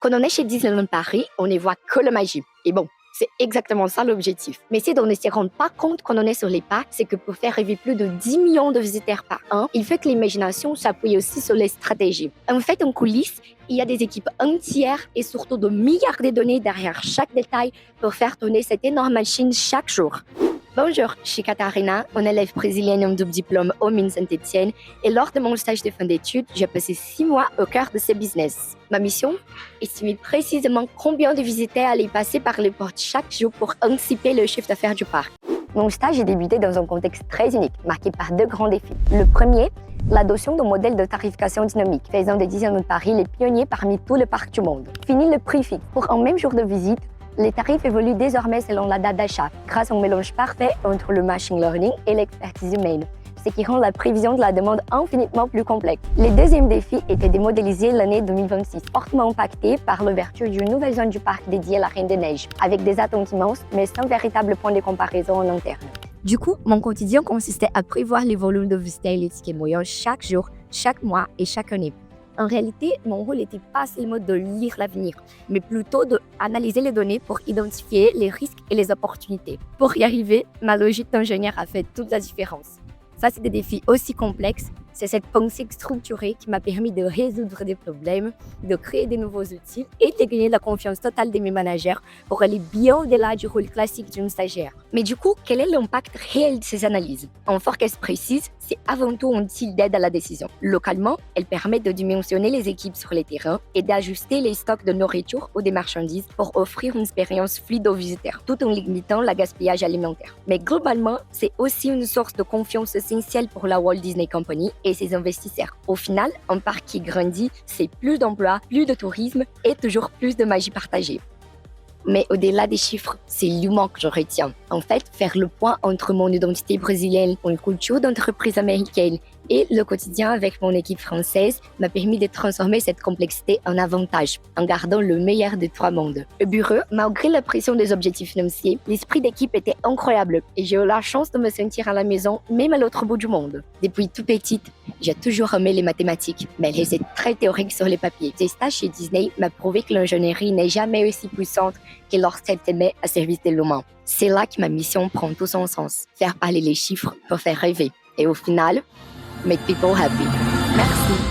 Quand on est chez Disneyland Paris, on ne voit que la magie. Et bon, c'est exactement ça l'objectif. Mais si on ne se rend pas compte quand on est sur les parcs, c'est que pour faire rêver plus de 10 millions de visiteurs par an, il faut que l'imagination s'appuie aussi sur les stratégies. En fait, en coulisses, il y a des équipes entières et surtout de milliards de données derrière chaque détail pour faire tourner cette énorme machine chaque jour. Bonjour, je suis Katharina, une élève brésilienne en double diplôme au Mines Saint-Étienne et lors de mon stage de fin d'études, j'ai passé 6 mois au cœur de ce business. Ma mission? Estimer précisément combien de visiteurs allaient passer par les portes chaque jour pour anticiper le chiffre d'affaires du parc. Mon stage a débuté dans un contexte très unique, marqué par 2 grands défis. Le premier, l'adoption d'un modèle de tarification dynamique, faisant de Disneyland Paris les pionniers parmi tous les parcs du monde. Fini le prix fixe. Pour un même jour de visite, les tarifs évoluent désormais selon la date d'achat, grâce à un mélange parfait entre le machine learning et l'expertise humaine, ce qui rend la prévision de la demande infiniment plus complexe. Le deuxième défi était de modéliser l'année 2026, fortement impactée par l'ouverture d'une nouvelle zone du parc dédiée à la Reine des Neiges, avec des attentes immenses, mais sans véritable point de comparaison en interne. Du coup, mon quotidien consistait à prévoir les volumes de visiteurs et les tickets moyens chaque jour, chaque mois et chaque année. En réalité, mon rôle n'était pas seulement de lire l'avenir, mais plutôt d'analyser les données pour identifier les risques et les opportunités. Pour y arriver, ma logique d'ingénieur a fait toute la différence. Ça, c'est des défis aussi complexes. C'est cette pensée structurée qui m'a permis de résoudre des problèmes, de créer de nouveaux outils et de gagner la confiance totale de mes managers pour aller bien au-delà du rôle classique d'une stagiaire. Mais du coup, quel est l'impact réel de ces analyses? En forecast précise, c'est avant tout un outil d'aide à la décision. Localement, elle permet de dimensionner les équipes sur les terrains et d'ajuster les stocks de nourriture ou des marchandises pour offrir une expérience fluide aux visiteurs, tout en limitant le gaspillage alimentaire. Mais globalement, c'est aussi une source de confiance essentielle pour la Walt Disney Company et ses investisseurs. Au final, un parc qui grandit, c'est plus d'emplois, plus de tourisme et toujours plus de magie partagée. Mais au-delà des chiffres, c'est l'humain que je retiens. En fait, faire le point entre mon identité brésilienne, mon culture d'entreprise américaine et le quotidien avec mon équipe française m'a permis de transformer cette complexité en avantage, en gardant le meilleur des 3 mondes. Au bureau, malgré la pression des objectifs financiers, l'esprit d'équipe était incroyable et j'ai eu la chance de me sentir à la maison, même à l'autre bout du monde. Depuis toute petite, j'ai toujours aimé les mathématiques, mais elles étaient très théoriques sur les papiers. Ces stages chez Disney m'a prouvé que l'ingénierie n'est jamais aussi puissante que lorsqu'elle se met à service de l'humain. C'est là que ma mission prend tout son sens. Faire parler les chiffres pour faire rêver. Et au final, make people happy. Merci.